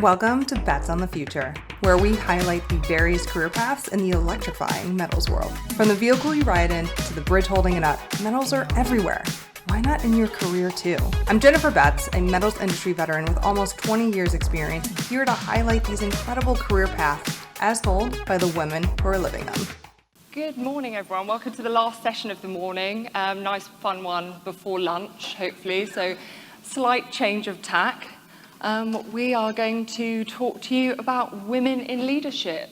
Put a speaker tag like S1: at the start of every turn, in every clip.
S1: Welcome to Bets on the Future, where we highlight the various career paths in the electrifying metals world. From the vehicle you ride in to the bridge holding it up, metals are everywhere. Why not in your career too? I'm Jennifer Betts, a metals industry veteran with almost 20 years experience, here to highlight these incredible career paths as told by the women who are living them.
S2: Good morning, everyone. Welcome to the last session of the morning. Nice, fun one before lunch, hopefully. So, slight change of tack. We are going to talk to you about women in leadership.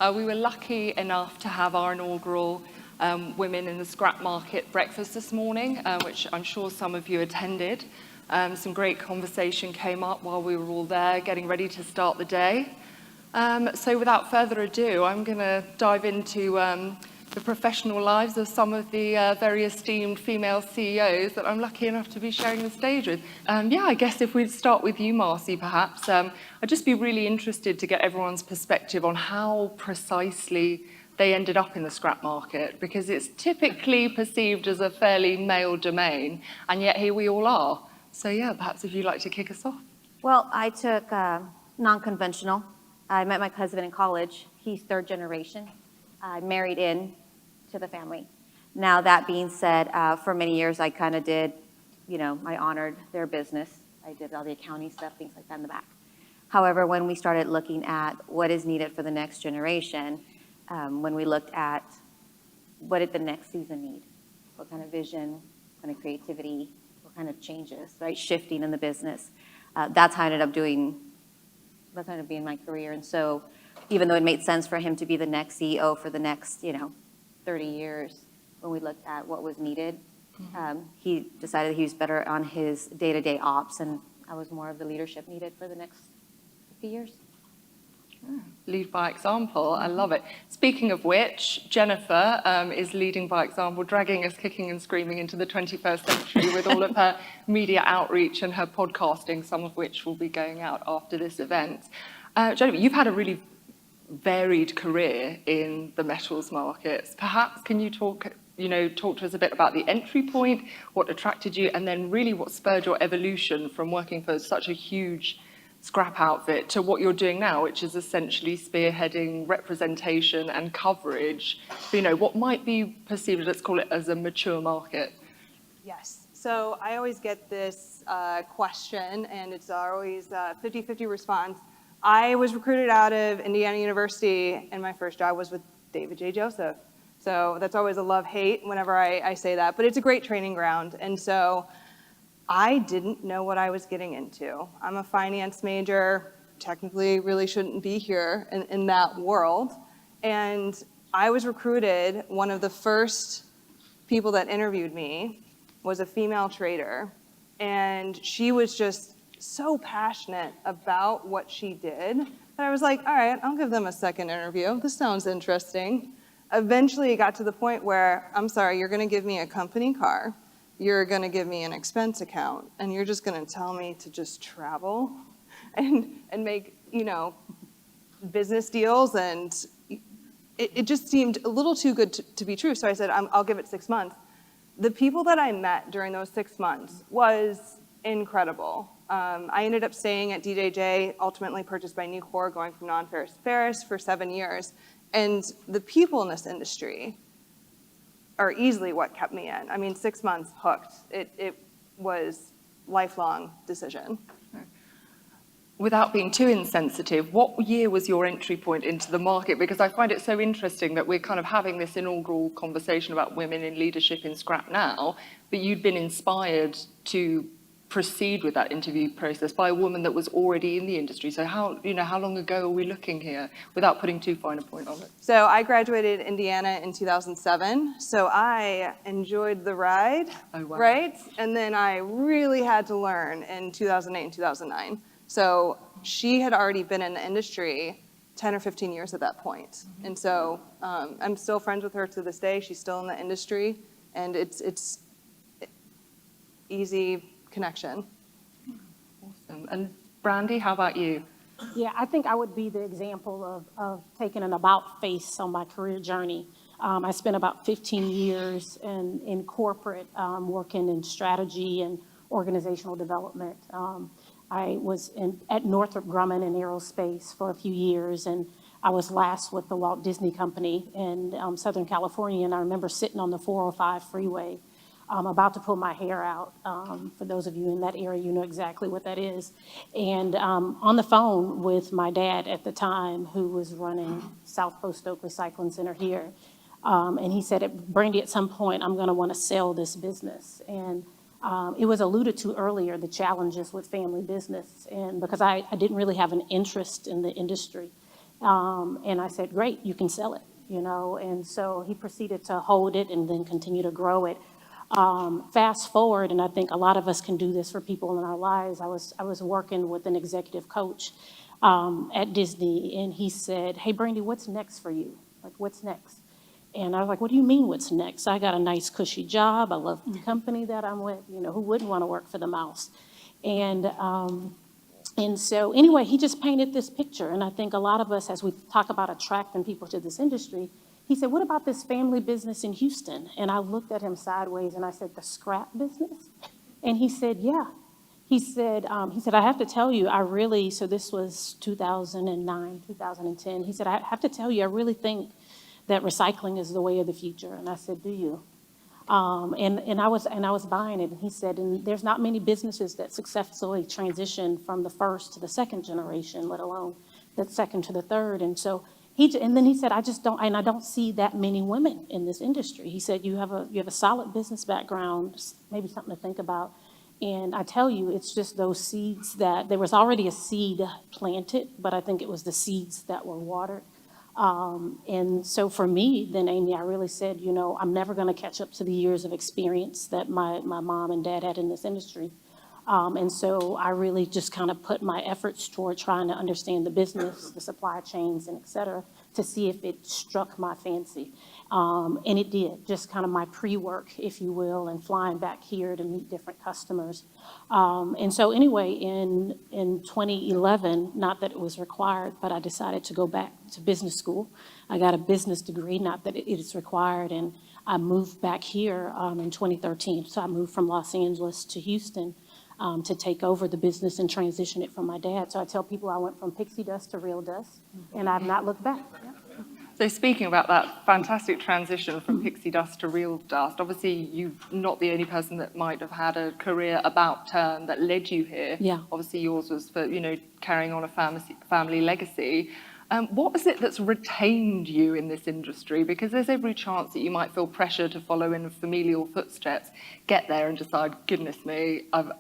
S2: We were lucky enough to have our inaugural Women in the Scrap Market breakfast this morning, which I'm sure some of you attended. Some great conversation came up while we were all there getting ready to start the day. So without further ado, I'm going to dive into the professional lives of some of the very esteemed female CEOs that I'm lucky enough to be sharing the stage with. I guess if we'd start with you, Marcie, perhaps. I'd just be really interested to get everyone's perspective on how precisely they ended up in the scrap market, because it's typically perceived as a fairly male domain, and yet here we all are. So perhaps if you'd like to kick us off.
S3: Well, I took non-conventional. I met my husband in college. He's third generation. I married in to the family. Now, that being said, for many years, I kind of did, I honored their business. I did all the accounting stuff, things like that in the back. However, when we started looking at what is needed for the next generation, when we looked at what did the next season need, what kind of vision, what kind of creativity, what kind of changes, right, shifting in the business, that's how I ended up being my career. And so even though it made sense for him to be the next CEO for the next, 30 years, when we looked at what was needed, he decided he was better on his day-to-day ops, and I was more of the leadership needed for the next 50 years.
S2: Lead by example. I love it. Speaking of which, Jennifer is leading by example, dragging us kicking and screaming into the 21st century with all of her media outreach and her podcasting, some of which will be going out after this event. Jennifer, you've had a really varied career in the metals markets. Perhaps can you talk to us a bit about the entry point, what attracted you, and then really what spurred your evolution from working for such a huge scrap outfit to what you're doing now, which is essentially spearheading representation and coverage, what might be perceived, let's call it, as a mature market.
S4: Yes. So I always get this question, and it's always 50-50 response. I was recruited out of Indiana University, and my first job was with David J. Joseph. So that's always a love-hate whenever I say that, but it's a great training ground. And so I didn't know what I was getting into. I'm a finance major, technically really shouldn't be here in that world. And I was recruited. One of the first people that interviewed me was a female trader. And she was just so passionate about what she did that I was like, all right, I'll give them a second interview. This sounds interesting. Eventually it got to the point where, I'm sorry, you're gonna give me a company car, you're gonna give me an expense account, and you're just gonna tell me to just travel and make, business deals, and it just seemed a little too good to be true. So I said, I'll give it 6 months. The people that I met during those 6 months was incredible. I ended up staying at DJJ, ultimately purchased by Nucor, going from non-ferrous to ferrous for 7 years. And the people in this industry are easily what kept me in. I mean, 6 months hooked. It was lifelong decision.
S2: Without being too insensitive, what year was your entry point into the market? Because I find it so interesting that we're kind of having this inaugural conversation about women in leadership in scrap now, but you'd been inspired to proceed with that interview process by a woman that was already in the industry. So how long ago are we looking here, without putting too fine a point on it?
S4: So I graduated Indiana in 2007. So I enjoyed the ride, right? And then I really had to learn in 2008 and 2009. So she had already been in the industry 10 or 15 years at that point. And so I'm still friends with her to this day. She's still in the industry, and it's easy connection.
S2: Awesome. And Brandi, how about you?
S5: Yeah, I think I would be the example of taking an about face on my career journey. I spent about 15 years in corporate, working in strategy and organizational development. I was at Northrop Grumman in aerospace for a few years, and I was last with the Walt Disney Company in Southern California, and I remember sitting on the 405 freeway about to pull my hair out. For those of you in that area, you know exactly what that is. And on the phone with my dad at the time, who was running South Post Oak Recycling Center here. And he said, Brandi, at some point, I'm going to want to sell this business. And it was alluded to earlier, the challenges with family business. And because I didn't really have an interest in the industry. And I said, great, you can sell it, you know. And so he proceeded to hold it and then continue to grow it. Fast forward, and I think a lot of us can do this for people in our lives. I was working with an executive coach at Disney, and he said, hey, Brandi, what's next for you? Like, what's next? And I was like, what do you mean what's next? I got a nice cushy job. I love the company that I'm with. You know, who wouldn't want to work for the mouse? And so anyway, he just painted this picture. And I think a lot of us, as we talk about attracting people to this industry, he said, what about this family business in Houston? And I looked at him sideways and I said, the scrap business? And he said, yeah. He said, I have to tell you, so this was 2009, 2010. He said, I have to tell you, I really think that recycling is the way of the future. And I said, do you? And I was buying it. And he said, and there's not many businesses that successfully transition from the first to the second generation, let alone the second to the third. And so and then he said, I don't see that many women in this industry. He said, you have a solid business background, maybe something to think about. And I tell you, it's just those seeds that there was already a seed planted, but I think it was the seeds that were watered. And so for me, then Amy, I really said, you know, I'm never going to catch up to the years of experience that my mom and dad had in this industry. And so I really just kind of put my efforts toward trying to understand the business, the supply chains, and et cetera, to see if it struck my fancy. And it did, just kind of my pre-work, if you will, and flying back here to meet different customers. And so anyway, in 2011, not that it was required, but I decided to go back to business school. I got a business degree, not that it is required, and I moved back here in 2013. So I moved from Los Angeles to Houston to take over the business and transition it from my dad. So I tell people I went from pixie dust to real dust, and I've not looked back.
S2: So speaking about that fantastic transition from pixie dust to real dust, obviously you're not the only person that might have had a career about turn that led you here.
S5: Yeah.
S2: Obviously yours was for, you know, carrying on a family legacy. What is it that's retained you in this industry? Because there's every chance that you might feel pressure to follow in familial footsteps, get there and decide, goodness me, I've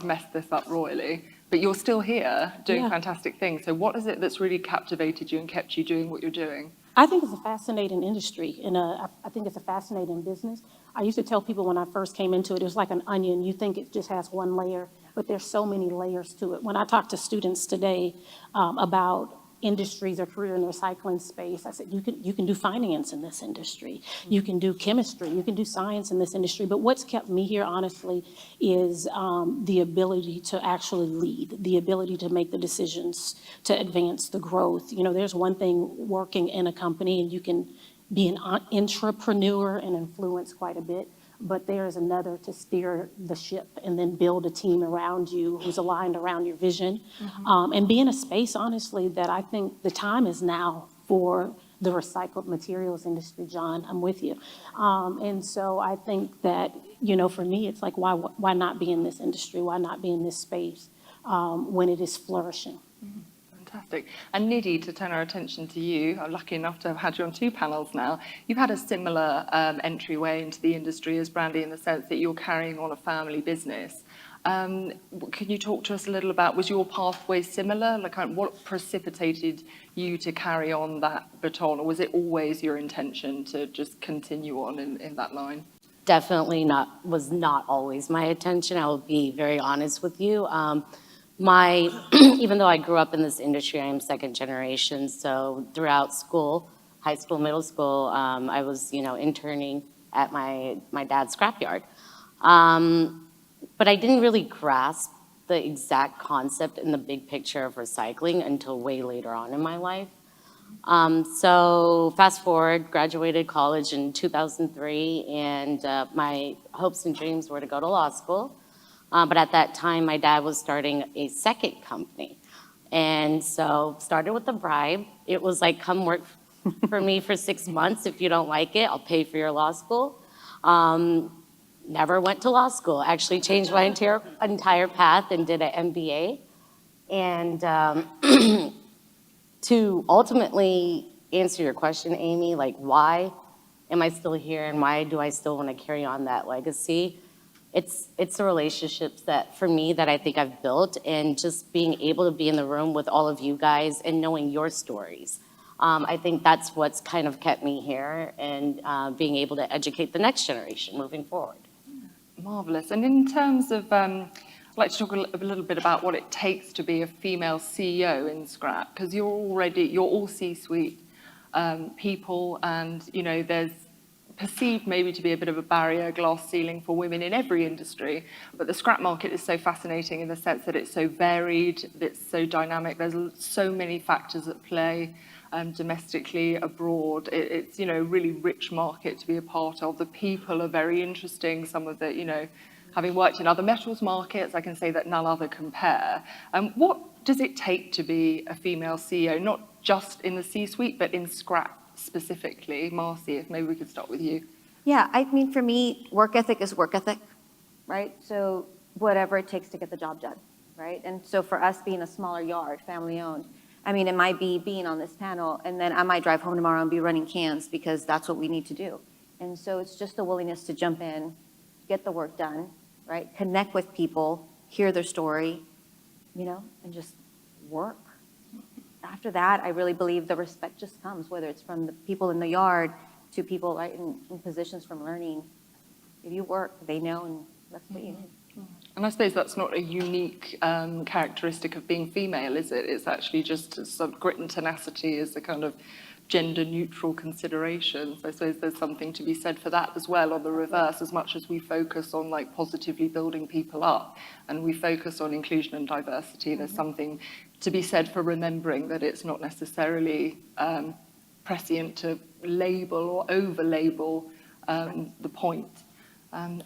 S2: messed this up royally. But you're still here doing fantastic things. So what is it that's really captivated you and kept you doing what you're doing?
S5: I think it's a fascinating industry, and I think it's a fascinating business. I used to tell people when I first came into it, it was like an onion. You think it just has one layer, but there's so many layers to it. When I talk to students today about industries or career in the recycling space, I said, you can do finance in this industry. You can do chemistry. You can do science in this industry. But what's kept me here, honestly, is the ability to actually lead, the ability to make the decisions to advance the growth. You know, there's one thing working in a company and you can be an entrepreneur and influence quite a bit. But there's another to steer the ship and then build a team around you who's aligned around your vision. And be in a space, honestly, that I think the time is now for the recycled materials industry, John. I'm with you. And so I think that, you know, for me, it's like, why not be in this industry? Why not be in this space when it is flourishing?
S2: Fantastic. And Nidhi, to turn our attention to you, I'm lucky enough to have had you on 2 panels now. You've had a similar entryway into the industry as Brandi, in the sense that you're carrying on a family business. Can you talk to us a little about, was your pathway similar? Like, what precipitated you to carry on that baton, or was it always your intention to just continue on in that line?
S6: Definitely was not always my intention. I will be very honest with you. Even though I grew up in this industry, I am second generation. So throughout school, high school, middle school, I was, interning at my dad's scrapyard. But I didn't really grasp the exact concept and the big picture of recycling until way later on in my life. So fast forward, graduated college in 2003, and my hopes and dreams were to go to law school. But at that time, my dad was starting a second company. And so started with a bribe. It was like, come work for me for 6 months. If you don't like it, I'll pay for your law school. Never went to law school. Actually changed my entire path and did an MBA. And to ultimately answer your question, Amy, like, why am I still here and why do I still want to carry on that legacy? It's the relationships that, for me, that I think I've built, and just being able to be in the room with all of you guys and knowing your stories. I think that's what's kind of kept me here, and being able to educate the next generation moving forward.
S2: Marvelous. And in terms of, I'd like to talk a little bit about what it takes to be a female CEO in Scrap, because you're all C-suite people, and there's perceived maybe to be a bit of a barrier, glass ceiling for women in every industry. But the scrap market is so fascinating in the sense that it's so varied, it's so dynamic. There's so many factors at play, domestically, abroad. It's a really rich market to be a part of. The people are very interesting. Some of the, having worked in other metals markets, I can say that none other compare. What does it take to be a female CEO, not just in the C-suite, but in scrap specifically? Marcie, if maybe we could start with you.
S3: Yeah, I mean, for me, work ethic is work ethic, right? So whatever it takes to get the job done, right? And so for us being a smaller yard, family owned, I mean, it might be being on this panel, and then I might drive home tomorrow and be running cans because that's what we need to do. And so it's just the willingness to jump in, get the work done, right? Connect with people, hear their story, and just work. After that, I really believe the respect just comes, whether it's from the people in the yard to people right in positions from learning. If you work, they know, and that's what you need.
S2: And I suppose that's not a unique characteristic of being female, is it? It's actually just some grit and tenacity is a kind of gender-neutral consideration. So I suppose there's something to be said for that as well. On the reverse, as much as we focus on positively building people up, and we focus on inclusion and diversity, there's something to be said for remembering that it's not necessarily prescient to label or over-label the point.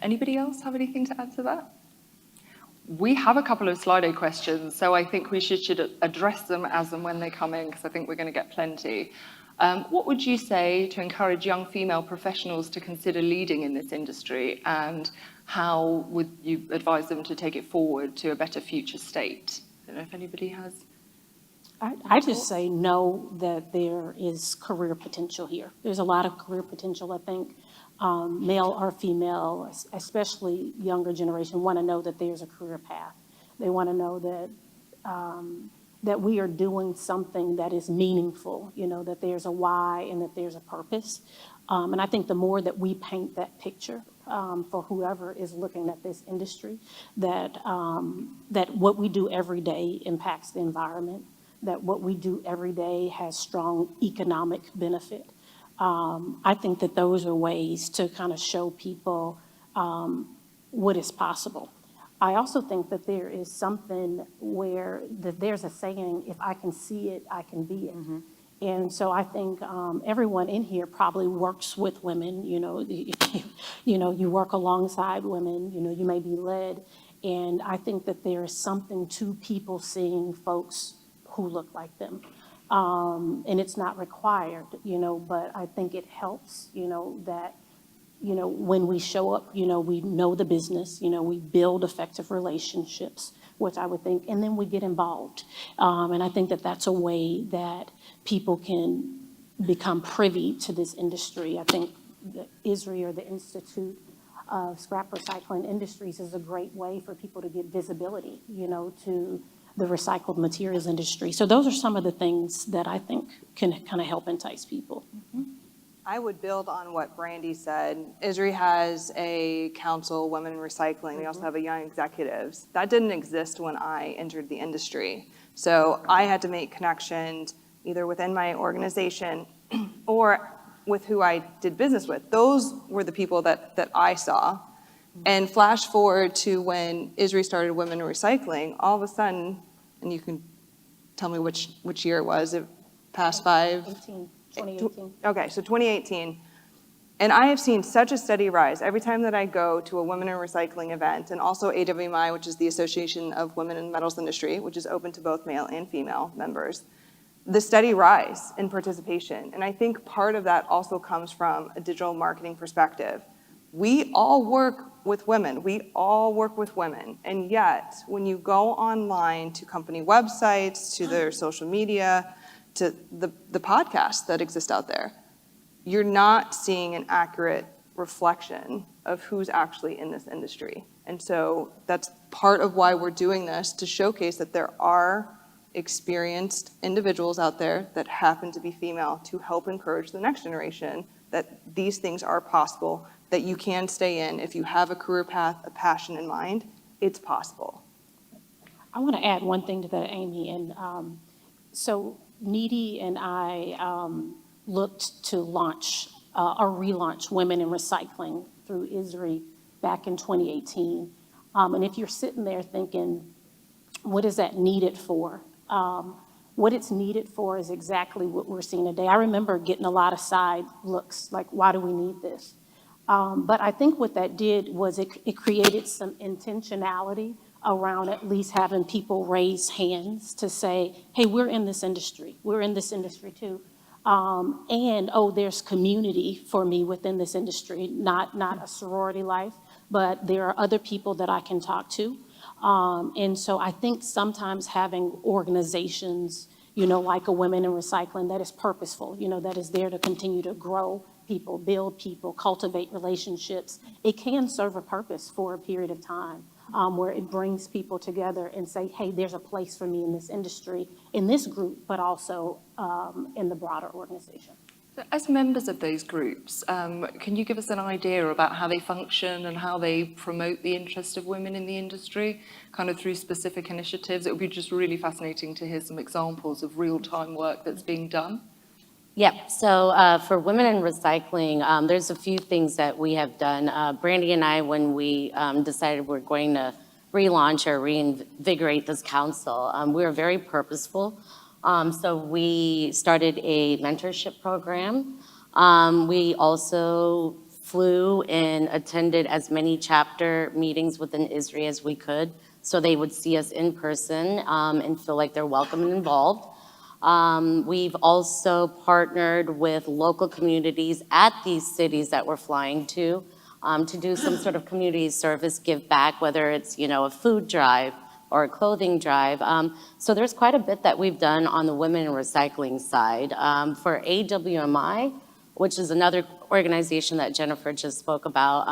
S2: Anybody else have anything to add to that? We have a couple of Slido questions, so I think we should address them as and when they come in, because I think we're going to get plenty. What would you say to encourage young female professionals to consider leading in this industry, and how would you advise them to take it forward to a better future state? I don't know if anybody has.
S5: I just say know that there is career potential here. There's a lot of career potential, I think. Male or female, especially younger generation, want to know that there's a career path. They want to know that we are doing something that is meaningful, that there's a why and that there's a purpose. And I think the more that we paint that picture for whoever is looking at this industry, that what we do every day impacts the environment, that what we do every day has strong economic benefit. I think that those are ways to kind of show people what is possible. I also think that there is something where there's a saying, if I can see it, I can be it. Mm-hmm. And so I think everyone in here probably works with women, you work alongside women, you may be led. And I think that there is something to people seeing folks who look like them. And it's not required, but I think it helps, that, when we show up, we know the business, we build effective relationships, which I would think, and then we get involved. And I think that that's a way that people can become privy to this industry. I think the ISRI, or the Institute of Scrap Recycling Industries, is a great way for people to get visibility, to the recycled materials industry. So those are some of the things that I think can kind of help entice people.
S4: Mm-hmm. I would build on what Brandi said. ISRI has a council, Women in Recycling. They also have a Young Executives. That didn't exist when I entered the industry. So I had to make connections either within my organization or with who I did business with. Those were the people that I saw. And flash forward to when ISRI started Women in Recycling, all of a sudden, and you can tell me which year it was, past 2018. Okay, so 2018, And I have seen such a steady rise every time that I go to a Women in Recycling event, and also AWMI, which is the Association of Women in the Metals Industry, which is open to both male and female members, the steady rise in participation. And I think part of that also comes from a digital marketing perspective. We all work with women. We all work with women. And yet, when you go online to company websites, to their social media, to the podcasts that exist out there, you're not seeing an accurate reflection of who's actually in this industry. And so that's part of why we're doing this, to showcase that there are experienced individuals out there that happen to be female, to help encourage the next generation that these things are possible, that you can stay in. If you have a career path, a passion in mind, it's possible.
S5: I want to add one thing to that, Amy. And so Nidhi and I looked to launch or relaunch Women in Recycling through ISRI back in 2018. And if you're sitting there thinking, what is that needed for? What it's needed for is exactly what we're seeing today. I remember getting a lot of side looks, like, why do we need this? But I think what that did was it created some intentionality around at least having people raise hands to say, hey, we're in this industry. We're in this industry too. And, oh, there's community for me within this industry, not a sorority life, but there are other people that I can talk to. And so I think sometimes having organizations, like a Women in Recycling that is purposeful, that is there to continue to grow people, build people, cultivate relationships, it can serve a purpose for a period of time. Where it brings people together and say, hey, there's a place for me in this industry, in this group, but also in the broader organization.
S2: So as members of those groups, can you give us an idea about how they function and how they promote the interest of women in the industry, kind of through specific initiatives? It would be just really fascinating to hear some examples of real-time work that's being done.
S6: Yeah, so for Women in Recycling, there's a few things that we have done. Brandi and I, when we decided we're going to relaunch or reinvigorate this council, we were very purposeful. So we started a mentorship program. We also flew and attended as many chapter meetings within ISRI as we could, so they would see us in person and feel like they're welcome and involved. We've also partnered with local communities at these cities that we're flying to do some sort of community service give back, whether it's, a food drive or a clothing drive. So there's quite a bit that we've done on the Women in Recycling side. For AWMI, which is another organization that Jennifer just spoke about,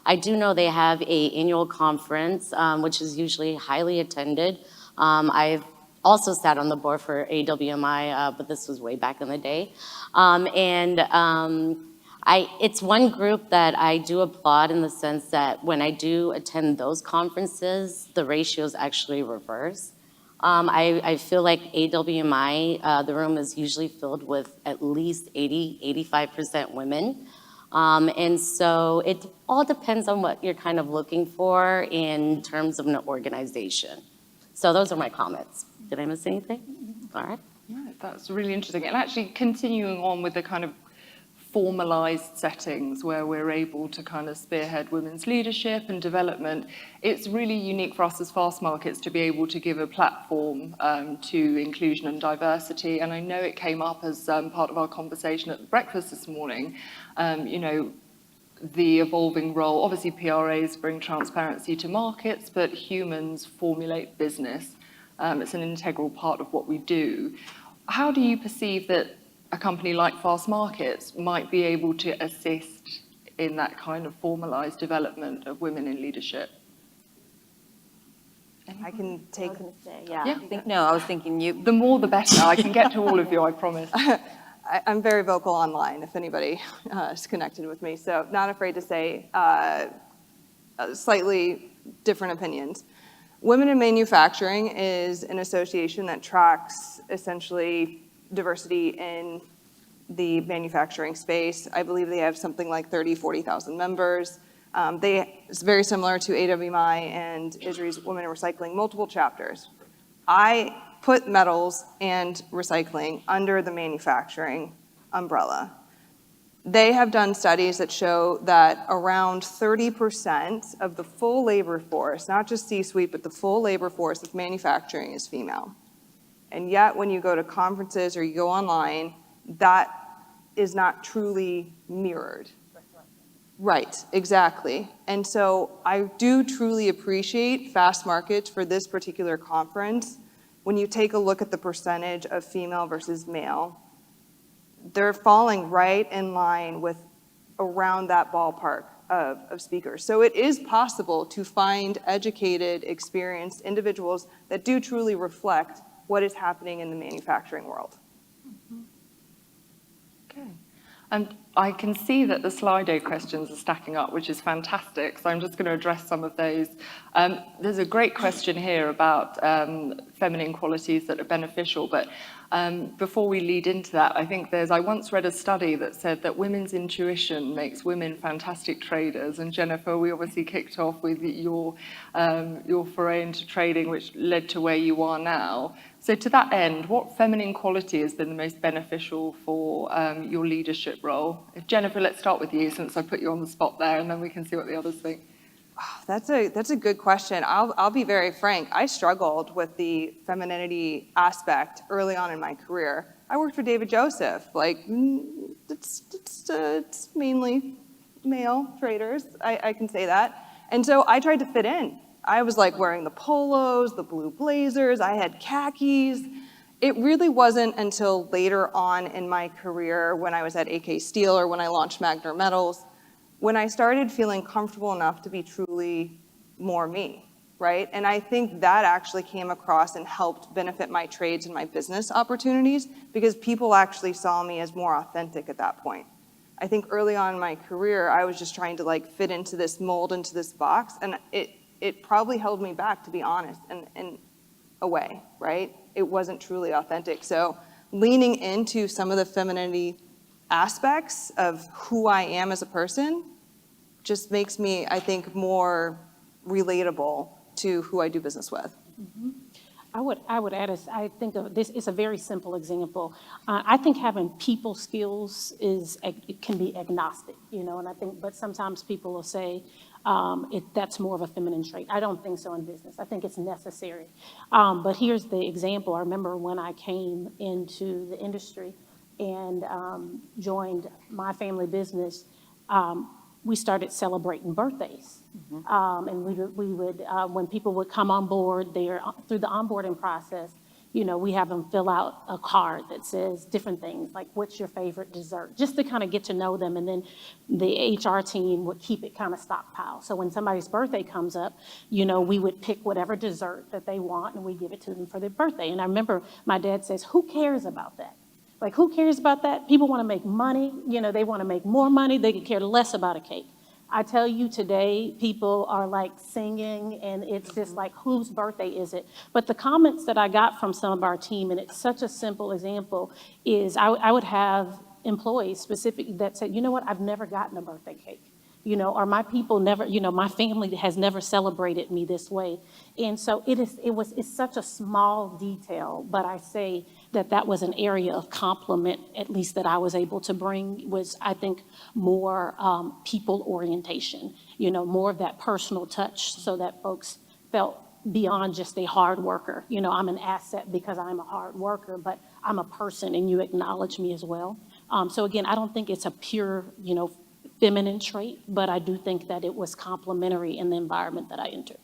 S6: I do know they have an annual conference, which is usually highly attended. I've also sat on the board for AWMI, but this was way back in the day. It's one group that I do applaud in the sense that when I do attend those conferences, the ratios actually reverse. I feel like AWMI, the room is usually filled with at least 85% women. And so it all depends on what you're kind of looking for in terms of an organization. So those are my comments. Did I miss anything? All right.
S2: Yeah, that's really interesting. And actually continuing on with the kind of formalized settings where we're able to kind of spearhead women's leadership and development, it's really unique for us as FastMarkets to be able to give a platform to inclusion and diversity. And I know it came up as part of our conversation at breakfast this morning, the evolving role. Obviously, PRAs bring transparency to markets, but humans formulate business. It's an integral part of what we do. How do you perceive that a company like FastMarkets might be able to assist in that kind of formalized development of women in leadership?
S4: I can take.
S3: I was going to say, yeah.
S2: Yeah.
S3: I was thinking you.
S2: The more the better. I can get to all of you, I promise.
S4: I'm very vocal online if anybody is connected with me, so not afraid to say slightly different opinions. Women in Manufacturing is an association that tracks essentially diversity in the manufacturing space. I believe they have something like 40,000 members. It's very similar to AWMI and ISRI's Women in Recycling, multiple chapters. I put metals and recycling under the manufacturing umbrella. They have done studies that show that around 30% of the full labor force, not just C-suite, but the full labor force of manufacturing is female. And yet, when you go to conferences or you go online, that is not truly mirrored. Right, exactly. And so I do truly appreciate FastMarkets for this particular conference. When you take a look at the percentage of female versus male, they're falling right in line with around that ballpark of speakers. So it is possible to find educated, experienced individuals that do truly reflect what is happening in the manufacturing world.
S2: Okay. And I can see that the Slido questions are stacking up, which is fantastic. So I'm just going to address some of those. There's a great question here about feminine qualities that are beneficial. But before we lead into that, I once read a study that said that women's intuition makes women fantastic traders. And Jennifer, we obviously kicked off with your foray into trading, which led to where you are now. So to that end, what feminine quality has been the most beneficial for your leadership role? If Jennifer, let's start with you, since I put you on the spot there, and then we can see what the others think.
S4: That's a good question. I'll be very frank. I struggled with the femininity aspect early on in my career. I worked for David Joseph. It's mainly male traders. I can say that. And so I tried to fit in. I was like wearing the polos, the blue blazers. I had khakis. It really wasn't until later on in my career, when I was at AK Steel or when I launched Magna Metals, when I started feeling comfortable enough to be truly more me, right? And I think that actually came across and helped benefit my trades and my business opportunities, because people actually saw me as more authentic at that point. I think early on in my career, I was just trying to fit into this mold, into this box, and it probably held me back, to be honest, in a way, right? It wasn't truly authentic. So leaning into some of the femininity aspects of who I am as a person just makes me, I think, more relatable to who I do business with.
S5: Mm-hmm. I would add, I think of this is a very simple example. I think having people skills it can be agnostic, and I think, but sometimes people will say that's more of a feminine trait. I don't think so in business. I think it's necessary. But here's the example. I remember when I came into the industry and joined my family business, we started celebrating birthdays. Mm-hmm. And we would when people would come on board, through the onboarding process, we have them fill out a card that says different things, like what's your favorite dessert, just to kind of get to know them. And then the HR team would keep it kind of stockpiled. So when somebody's birthday comes up, we would pick whatever dessert that they want and we give it to them for their birthday. And I remember my dad says, who cares about that? Like, who cares about that? People want to make money. They want to make more money. They could care less about a cake. I tell you today, people are like singing, and it's just like, whose birthday is it? But the comments that I got from some of our team, and it's such a simple example, is I would have employees specifically that said, you know what, I've never gotten a birthday cake. Or my people never, my family has never celebrated me this way. And so it's such a small detail, but I say that was an area of compliment, at least that I was able to bring, was, I think, more people orientation, more of that personal touch, so that folks felt beyond just a hard worker. I'm an asset because I'm a hard worker, but I'm a person and you acknowledge me as well. So again, I don't think it's a pure, feminine trait, but I do think that it was complementary in the environment that I entered.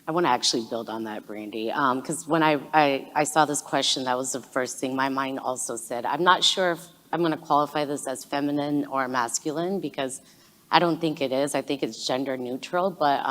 S6: I want to actually build on that, Brandi, because when I saw this question, that was the first thing my mind also said. I'm not sure if I'm going to qualify this as feminine or masculine, because I don't think it is. I think it's gender neutral. But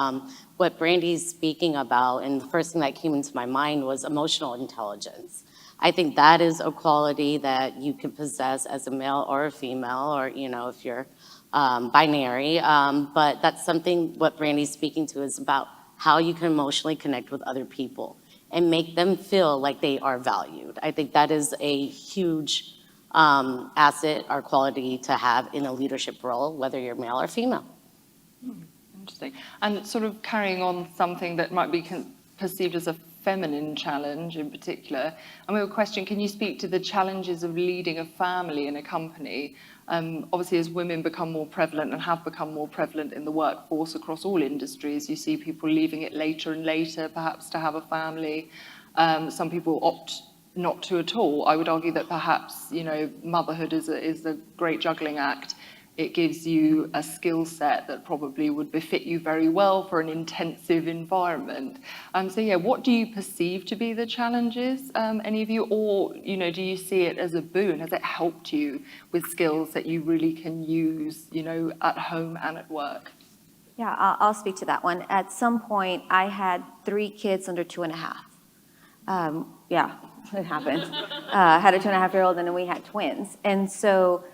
S6: what Brandi's speaking about, and the first thing that came into my mind, was emotional intelligence. I think that is a quality that you can possess as a male or a female, or if you're binary. But that's something what Brandi's speaking to is about how you can emotionally connect with other people and make them feel like they are valued. I think that is a huge asset or quality to have in a leadership role, whether you're male or female.
S2: Interesting. And sort of carrying on something that might be perceived as a feminine challenge in particular. And we have a question, can you speak to the challenges of leading a family in a company? Obviously, as women become more prevalent and have become more prevalent in the workforce across all industries, you see people leaving it later and later, perhaps to have a family. Some people opt not to at all. I would argue that perhaps, motherhood is a great juggling act. It gives you a skill set that probably would befit you very well for an intensive environment. What do you perceive to be the challenges, any of you? Or, do you see it as a boon? Has it helped you with skills that you really can use, at home and at work?
S3: Yeah, I'll speak to that one. At some point, I had 3 kids under 2.5. Yeah, it happened. Had a 2.5-year-old, and then we had twins. And so,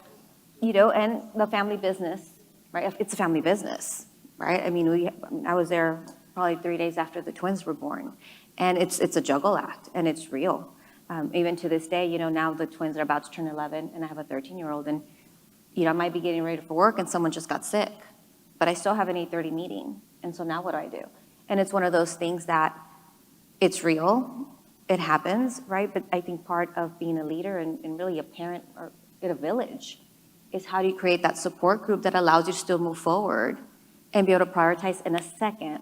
S3: and the family business, right? It's a family business, right? I mean, I was there probably 3 days after the twins were born. And it's a juggle act, and it's real. Even to this day, now the twins are about to turn 11, and I have a 13-year-old, and, I might be getting ready for work, and someone just got sick. But I still have an 8:30 meeting, and so now what do? And it's one of those things that it's real, it happens, right? But I think part of being a leader and really a parent or in a village is how do you create that support group that allows you to still move forward and be able to prioritize in a second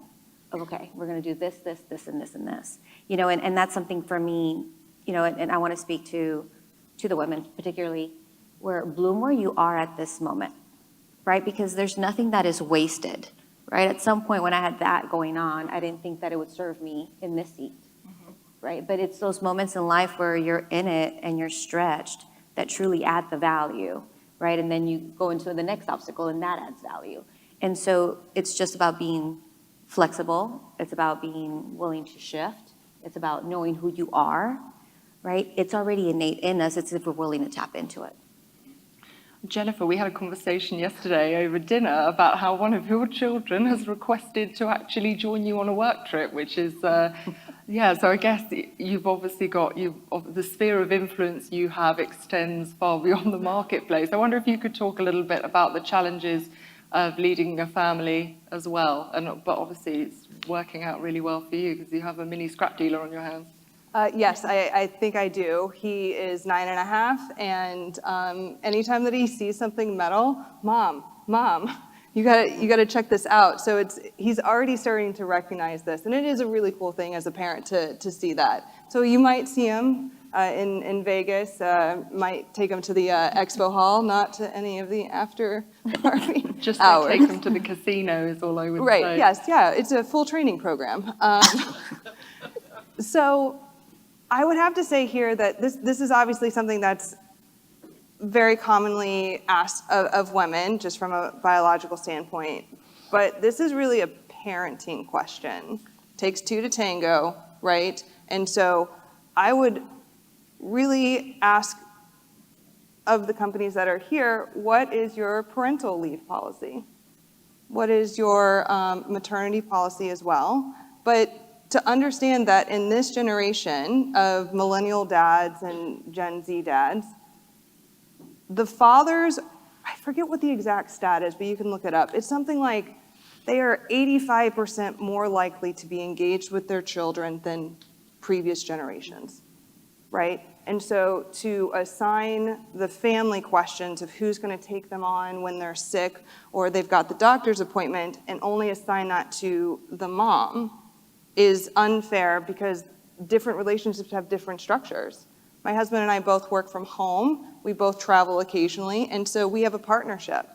S3: of, okay, we're going to do this, this, this, and this, and this. And that's something for me, and I want to speak to the women particularly, where bloom where you are at this moment, right? Because there's nothing that is wasted, right? At some point when I had that going on, I didn't think that it would serve me in this seat, right? But it's those moments in life where you're in it and you're stretched that truly add the value, right? And then you go into the next obstacle and that adds value. And so it's just about being flexible. It's about being willing to shift. It's about knowing who you are, right? It's already innate in us. It's if we're willing to tap into it.
S2: Jennifer, we had a conversation yesterday over dinner about how one of your children has requested to actually join you on a work trip, which is, so I guess you've obviously got, the sphere of influence you have extends far beyond the marketplace. I wonder if you could talk a little bit about the challenges of leading a family as well. But obviously it's working out really well for you because you have a mini scrap dealer on your hands.
S4: Yes, I think I do. He is 9.5, and anytime that he sees something metal, Mom, you gotta check this out. So he's already starting to recognize this, and it is a really cool thing as a parent to see that. So you might see him in Vegas, might take him to the expo hall, not to any of the after party
S2: Just
S4: hours.
S2: take him to the casino is all I would say.
S4: Right, yes, yeah, it's a full training program. So I would have to say here that this is obviously something that's very commonly asked of women, just from a biological standpoint. But this is really a parenting question. Takes 2 to tango, right? And so I would really ask of the companies that are here, what is your parental leave policy? What is your maternity policy as well? But to understand that in this generation of millennial dads and Gen Z dads, the fathers, I forget what the exact stat is, but you can look it up. It's something like they are 85% more likely to be engaged with their children than previous generations, right? And so to assign the family questions of who's going to take them on when they're sick or they've got the doctor's appointment and only assign that to the mom is unfair because different relationships have different structures. My husband and I both work from home. We both travel occasionally, and so we have a partnership.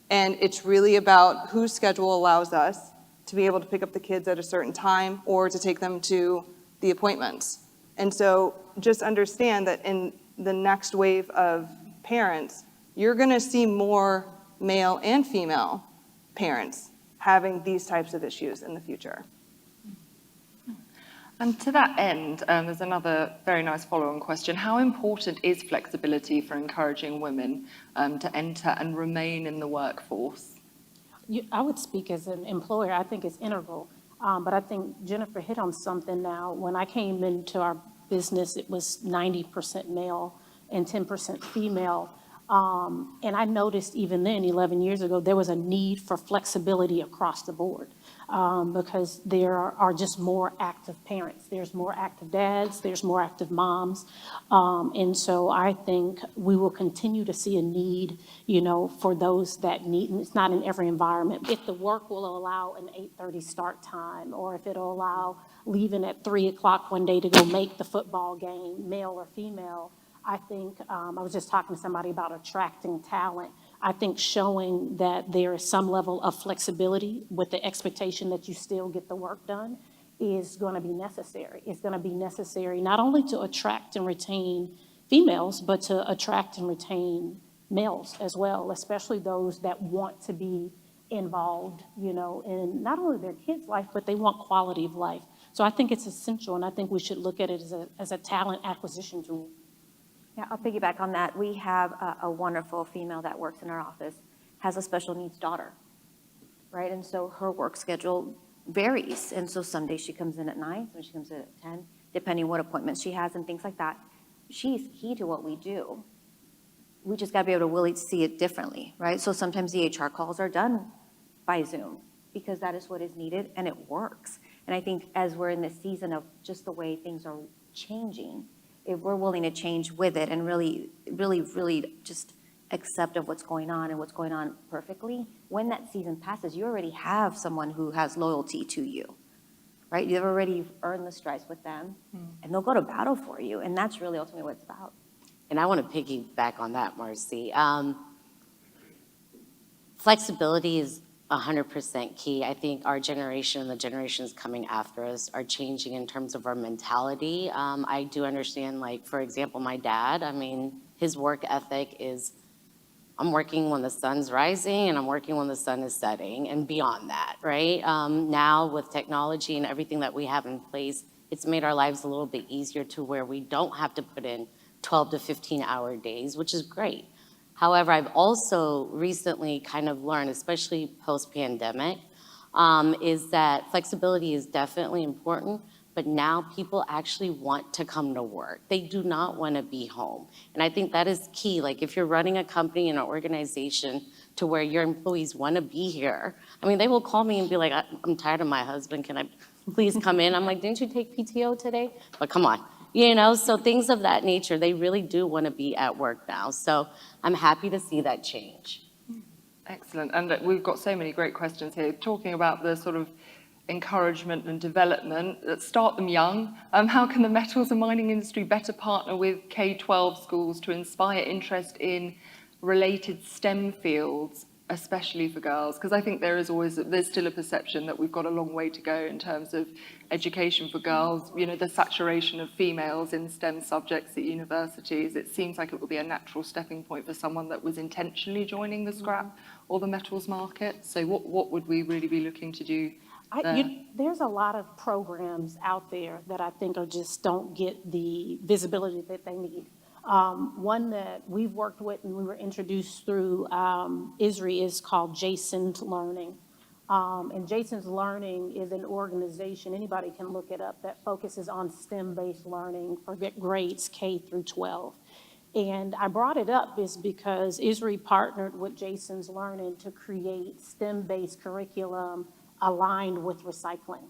S4: And it's really about whose schedule allows us to be able to pick up the kids at a certain time or to take them to the appointments. And so just understand that in the next wave of parents, you're going to see more male and female parents having these types of issues in the future.
S2: And to that end, there's another very nice follow-on question. How important is flexibility for encouraging women to enter and remain in the workforce?
S5: I would speak as an employer. I think it's integral. But I think Jennifer hit on something now. When I came into our business, it was 90% male and 10% female. And I noticed even then, 11 years ago, there was a need for flexibility across the board because there are just more active parents. There's more active dads, there's more active moms. And so I think we will continue to see a need, for those that need, and it's not in every environment. If the work will allow an 8:30 start time, or if it'll allow leaving at 3 o'clock one day to go make the football game, male or female, I think, I was just talking to somebody about attracting talent. I think showing that there is some level of flexibility with the expectation that you still get the work done is going to be necessary. It's going to be necessary not only to attract and retain females, but to attract and retain males as well, especially those that want to be involved, in not only their kids' life, but they want quality of life. So I think it's essential, and I think we should look at it as a talent acquisition tool.
S3: Yeah, I'll piggyback on that. We have a wonderful female that works in our office, has a special needs daughter, right? And so her work schedule varies. And so some days she comes in at 9, some she comes in at 10, depending what appointments she has and things like that. She's key to what we do. We just got to be able to really see it differently, right? So sometimes the HR calls are done by Zoom because that is what is needed and it works. And I think as we're in this season of just the way things are changing, if we're willing to change with it and really, really, really just accept of what's going on and what's going on perfectly, when that season passes, you already have someone who has loyalty to you, right? You've already earned the stripes with them, and they'll go to battle for you, and that's really ultimately what it's about.
S6: And I want to piggyback on that, Marcie. Flexibility is 100% key. I think our generation and the generations coming after us are changing in terms of our mentality. I do understand, like, for example, my dad, his work ethic is, I'm working when the sun's rising and I'm working when the sun is setting and beyond that, right? Now with technology and everything that we have in place, it's made our lives a little bit easier to where we don't have to put in 12 to 15-hour days, which is great. However, I've also recently kind of learned, especially post-pandemic, is that flexibility is definitely important, but now people actually want to come to work. They do not want to be home. And I think that is key. Like if you're running a company and an organization to where your employees want to be here, they will call me and be like, I'm tired of my husband, can I please come in? I'm like, didn't you take PTO today? But come on. So things of that nature, they really do want to be at work now. So I'm happy to see that change.
S2: Excellent. And we've got so many great questions here, talking about the sort of encouragement and development. Let's start them young. How can the metals and mining industry better partner with K-12 schools to inspire interest in related STEM fields, especially for girls? Because I think there's still a perception that we've got a long way to go in terms of education for girls, the saturation of females in STEM subjects at universities. It seems like it would be a natural stepping point for someone that was intentionally joining the scrap or the metals market. So what would we really be looking to do there?
S5: There's a lot of programs out there that I think just don't get the visibility that they need. One that we've worked with and we were introduced through ISRI is called Jason's Learning. And Jason's Learning is an organization, anybody can look it up, that focuses on STEM-based learning for grades K through 12. And I brought it up is because ISRI partnered with Jason's Learning to create STEM-based curriculum aligned with recycling.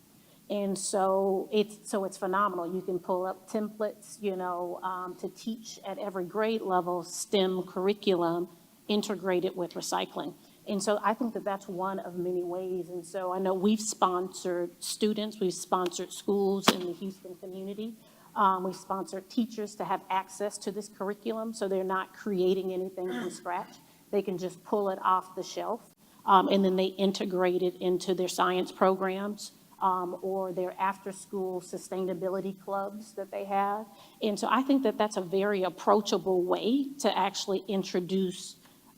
S5: And so it's phenomenal. You can pull up templates, to teach at every grade level STEM curriculum integrated with recycling. And so I think that that's one of many ways. And so I know we've sponsored students, we've sponsored schools in the Houston community. We've sponsored teachers to have access to this curriculum so they're not creating anything from scratch. They can just pull it off the shelf and then they integrate it into their science programs. Or their after-school sustainability clubs that they have. And so I think that that's a very approachable way to actually introduce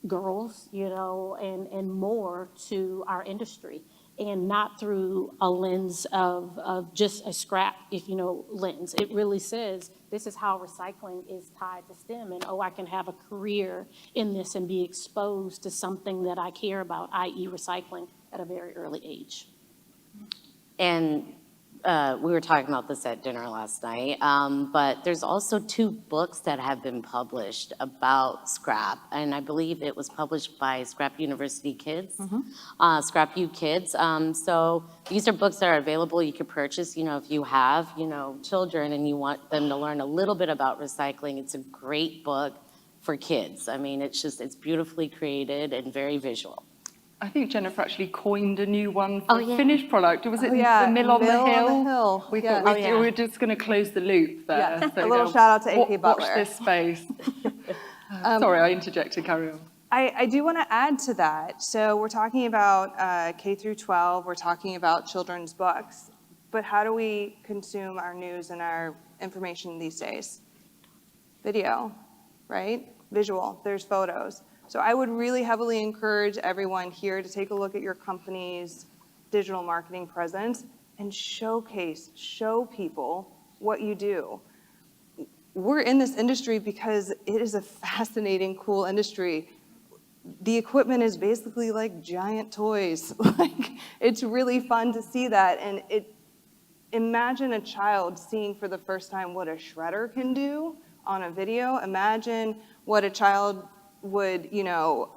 S5: girls, and more to our industry, and not through a lens of just a scrap, lens. It really says, this is how recycling is tied to STEM, and I can have a career in this and be exposed to something that I care about, i.e. recycling, at a very early age.
S6: And we were talking about this at dinner last night, but there's also 2 books that have been published about scrap, and I believe it was published by Scrap University Kids, Scrap U Kids. So these are books that are available. You can purchase, if you have, children and you want them to learn a little bit about recycling. It's a great book for kids. I mean, it's beautifully created and very visual.
S2: I think Jennifer actually coined a new one for
S6: yeah.
S2: finished product. Was it
S4: yeah,
S2: the Mill on the Hill?
S4: On the Hill.
S2: We
S4: Yeah.
S2: thought we're just going to close the loop there.
S4: Yeah.
S2: So
S4: A little shout out to AK Butler.
S2: Watch this space. Sorry, I interjected. Carry on.
S4: I do want to add to that. So we're talking about K through 12. We're talking about children's books. But how do we consume our news and our information these days? Video, right? Visual. There's photos. So I would really heavily encourage everyone here to take a look at your company's digital marketing presence and show people what you do. We're in this industry because it is a fascinating, cool industry. The equipment is basically like giant toys. Like, it's really fun to see that. And imagine a child seeing for the first time what a shredder can do on a video. Imagine what a child would, wow,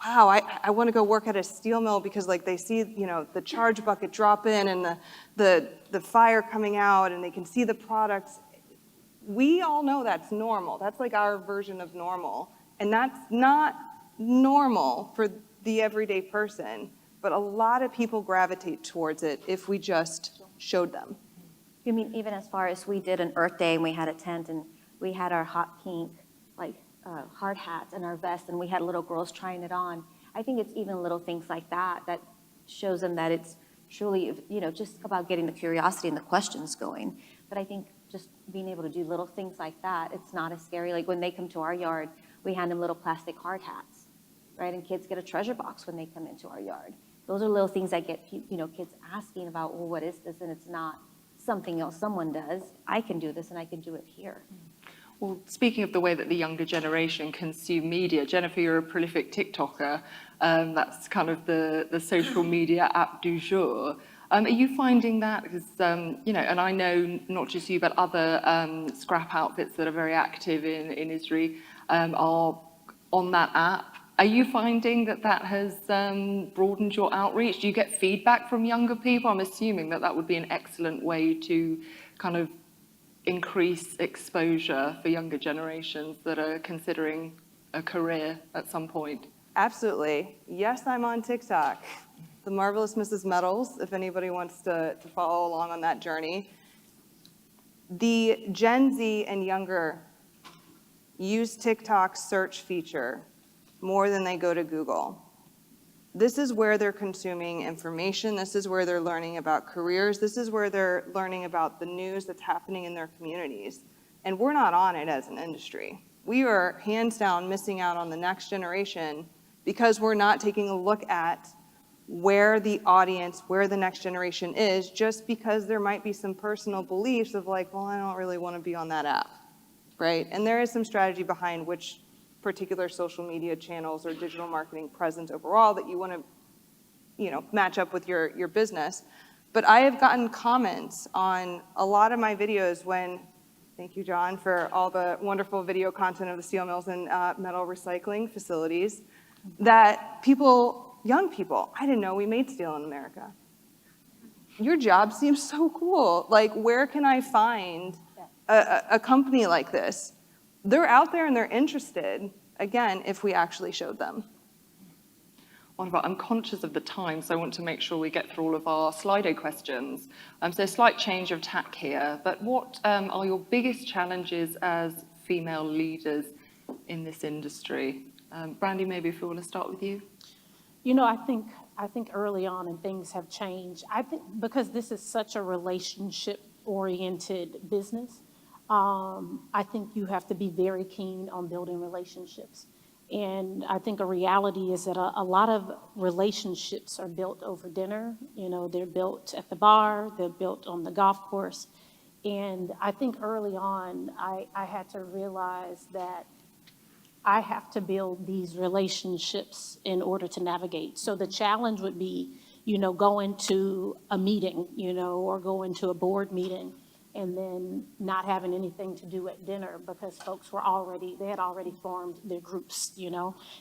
S4: I want to go work at a steel mill because like they see, the charge bucket drop in and the fire coming out and they can see the products. We all know that's normal. That's like our version of normal. And that's not normal for the everyday person, but a lot of people gravitate towards it if we just showed them.
S3: You mean even as far as we did an Earth Day and we had a tent and we had our hot pink, hard hats and our vests, and we had little girls trying it on. I think it's even little things like that that shows them that it's truly, just about getting the curiosity and the questions going. But I think just being able to do little things like that, it's not as scary. Like when they come to our yard, we hand them little plastic hard hats, right? And kids get a treasure box when they come into our yard. Those are little things that get, kids asking about, well, what is this? And it's not something else someone does. I can do this and I can do it here.
S2: Well, speaking of the way that the younger generation consume media, Jennifer, you're a prolific TikToker. That's kind of the social media app du jour. Are you finding that? Because, and I know not just you, but other scrap outfits that are very active in Israel are on that app. Are you finding that has broadened your outreach? Do you get feedback from younger people? I'm assuming that would be an excellent way to kind of increase exposure for younger generations that are considering a career at some point.
S4: Absolutely. Yes, I'm on TikTok. The Marvelous Mrs. Metals, if anybody wants to follow along on that journey. The Gen Z and younger use TikTok's search feature more than they go to Google. This is where they're consuming information. This is where they're learning about careers. This is where they're learning about the news that's happening in their communities. And we're not on it as an industry. We are hands down missing out on the next generation because we're not taking a look at where the audience, where the next generation is, just because there might be some personal beliefs of like, well, I don't really want to be on that app, right? And there is some strategy behind which particular social media channels or digital marketing presence overall that you want to, match up with your business. But I have gotten comments on a lot of my videos thank you, John, for all the wonderful video content of the steel mills and metal recycling facilities, that young people, I didn't know we made steel in America. Your job seems so cool. Like, where can I find a company like this? They're out there and they're interested, again, if we actually showed them.
S2: Wonderful. I'm conscious of the time, so I want to make sure we get through all of our Slido questions. So slight change of tack here, but what are your biggest challenges as female leaders in this industry? Brandi, maybe if we want to start with you.
S5: I think early on and things have changed. I think because this is such a relationship-oriented business, I think you have to be very keen on building relationships. And I think a reality is that a lot of relationships are built over dinner. They're built at the bar, they're built on the golf course. And I think early on, I had to realize that I have to build these relationships in order to navigate. So the challenge would be, going to a meeting, or going to a board meeting and then not having anything to do at dinner because folks they had already formed their groups,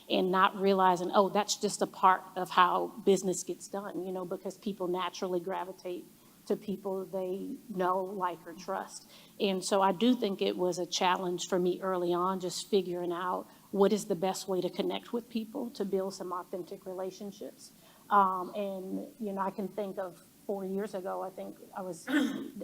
S5: and not realizing, oh, that's just a part of how business gets done, because people naturally gravitate to people they know, like, or trust. And so I do think it was a challenge for me early on, just figuring out what is the best way to connect with people to build some authentic relationships. And, I can think of 4 years ago, I think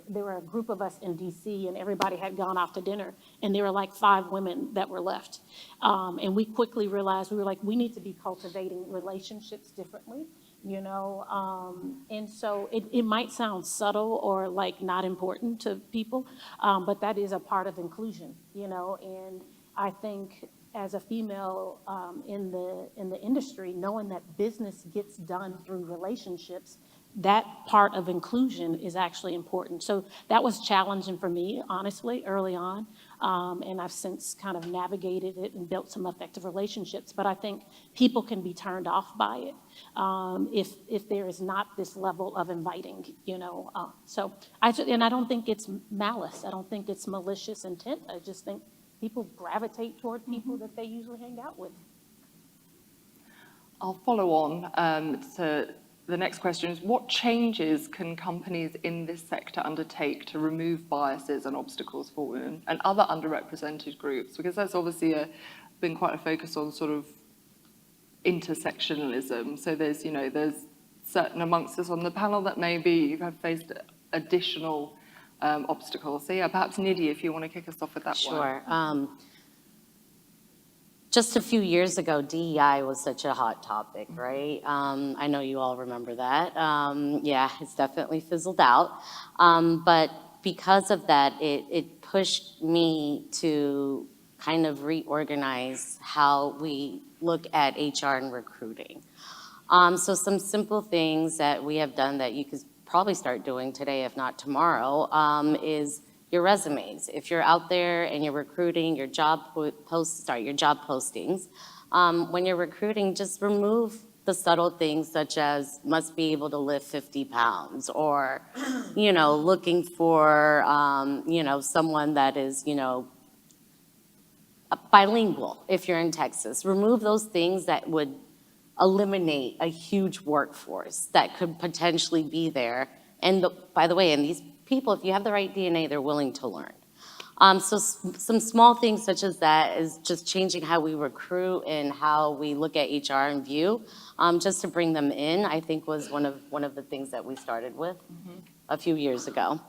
S5: there were a group of us in DC and everybody had gone off to dinner and there were like 5 women that were left. And we quickly realized, we were like, we need to be cultivating relationships differently, and so it might sound subtle or like not important to people, but that is a part of inclusion, and I think as a female in the industry, knowing that business gets done through relationships, that part of inclusion is actually important. So that was challenging for me, honestly, early on. And I've since kind of navigated it and built some effective relationships. But I think people can be turned off by it if there is not this level of inviting, So I don't think it's malice. I don't think it's malicious intent. I just think people gravitate toward people that they usually hang out with.
S2: I'll follow on to the next question is, what changes can companies in this sector undertake to remove biases and obstacles for women and other underrepresented groups? Because that's obviously been quite a focus on sort of intersectionalism. So there's certain amongst us on the panel that maybe have faced additional obstacles. So yeah, perhaps Nidhi, if you want to kick us off with that one.
S6: Sure. Just a few years ago, DEI was such a hot topic, right? I know you all remember that. Yeah, it's definitely fizzled out. But because of that, it pushed me to kind of reorganize how we look at HR and recruiting. So some simple things that we have done that you could probably start doing today, if not tomorrow, is your resumes. If you're out there and you're recruiting, your job postings. When you're recruiting, just remove the subtle things such as must be able to lift 50 pounds or, looking for, someone that is, bilingual if you're in Texas. Remove those things that would eliminate a huge workforce that could potentially be there. And by the way, in these people, if you have the right DNA, they're willing to learn. So some small things such as that is just changing how we recruit and how we look at HR and view, just to bring them in, I think was one of the things that we started with a few years ago.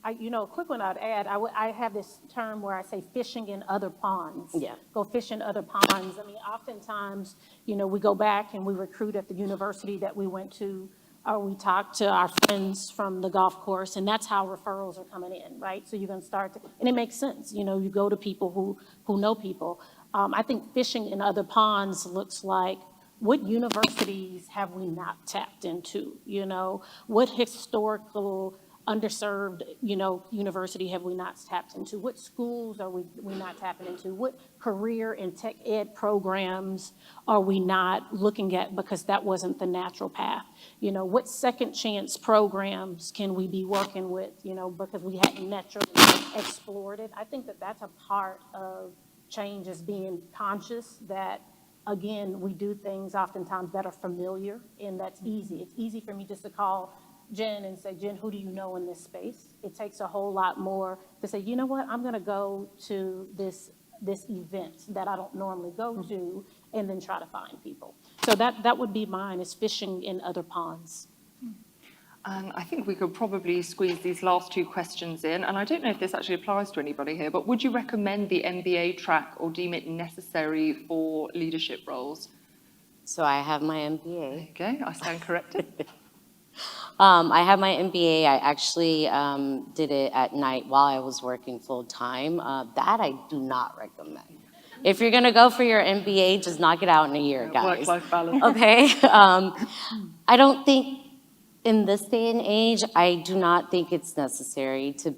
S5: A quick one I'd add, I have this term where I say fishing in other ponds.
S6: Yeah.
S5: Go fish in other ponds. I mean, oftentimes, we go back and we recruit at the university that we went to, or we talk to our friends from the golf course, and that's how referrals are coming in, right? So you're going to start, and it makes sense. You go to people who know people. I think fishing in other ponds looks like, what universities have we not tapped into? What historical underserved, university have we not tapped into? What schools are we not tapping into? What career and tech ed programs are we not looking at because that wasn't the natural path? What second chance programs can we be working with, because we hadn't naturally explored it? I think that that's a part of change, is being conscious that, again, we do things oftentimes that are familiar and that's easy. It's easy for me just to call Jen and say, Jen, who do you know in this space? It takes a whole lot more to say, you know what, I'm going to go to this event that I don't normally go to, and then try to find people. So that would be mine, is fishing in other ponds.
S2: And I think we could probably squeeze these last 2 questions in. And I don't know if this actually applies to anybody here, but would you recommend the MBA track or deem it necessary for leadership roles?
S6: So I have my MBA.
S2: Okay, I stand corrected.
S6: I have my MBA. I actually did it at night while I was working full time. That I do not recommend. If you're gonna go for your MBA, just knock it out in a year, guys.
S2: Work-life balance.
S6: Okay. I don't think in this day and age, I do not think it's necessary to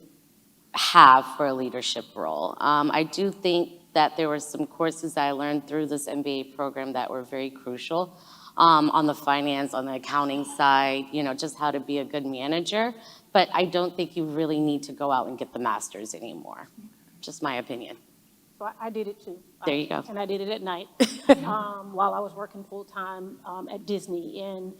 S6: have for a leadership role. I do think that there were some courses that I learned through this MBA program that were very crucial. on the finance, on the accounting side, just how to be a good manager. But I don't think you really need to go out and get the master's anymore. Just my opinion.
S5: So I did it too.
S6: There you go.
S5: And I did it at night while I was working full-time at Disney. And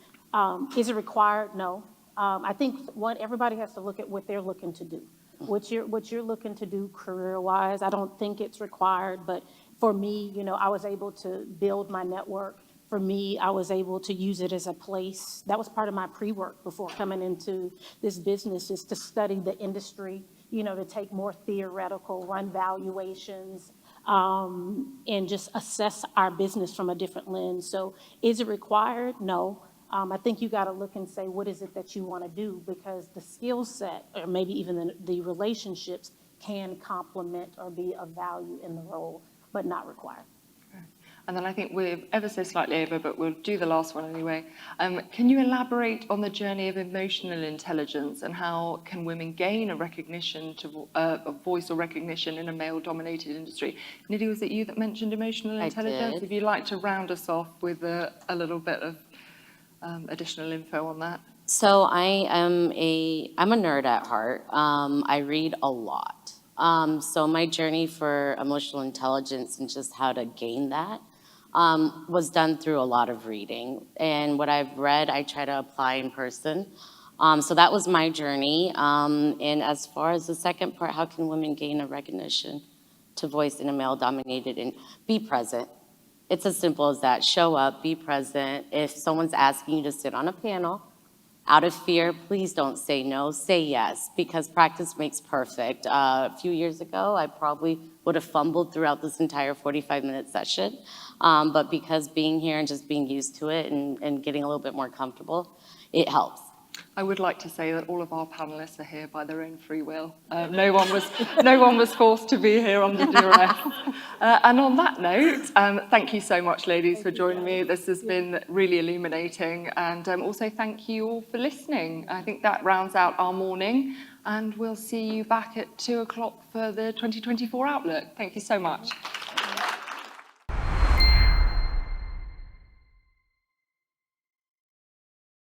S5: is it required? No. I think everybody has to look at what they're looking to do. What you're looking to do career-wise, I don't think it's required, but for me, I was able to build my network. For me, I was able to use it as a place. That was part of my pre-work before coming into this business, is to study the industry, to take more theoretical, run valuations, and just assess our business from a different lens. So is it required? No. I think you got to look and say, what is it that you want to do? Because the skill set, or maybe even the relationships, can complement or be of value in the role, but not required.
S2: And then I think we're ever so slightly over, but we'll do the last one anyway. Can you elaborate on the journey of emotional intelligence and how can women gain a recognition a voice or recognition in a male-dominated industry? Nidhi, was it you that mentioned emotional intelligence?
S6: I did.
S2: If you'd like to round us off with a little bit of additional info on that.
S6: So I'm a nerd at heart. I read a lot. So my journey for emotional intelligence and just how to gain that was done through a lot of reading. And what I've read, I try to apply in person. So that was my journey. And as far as the second part, how can women gain a recognition to voice in a male-dominated and be present? It's as simple as that. Show up, be present. If someone's asking you to sit on a panel, out of fear, please don't say no, say yes, because practice makes perfect. A few years ago, I probably would have fumbled throughout this entire 45-minute session, but because being here and just being used to it and getting a little bit more comfortable, it helps.
S2: I would like to say that all of our panelists are here by their own free will. No one was forced to be here under duress. And on that note, thank you so much, ladies, for joining me. This has been really illuminating. And also thank you all for listening. I think that rounds out our morning. And we'll see you back at 2 o'clock for the 2024 Outlook. Thank you so much.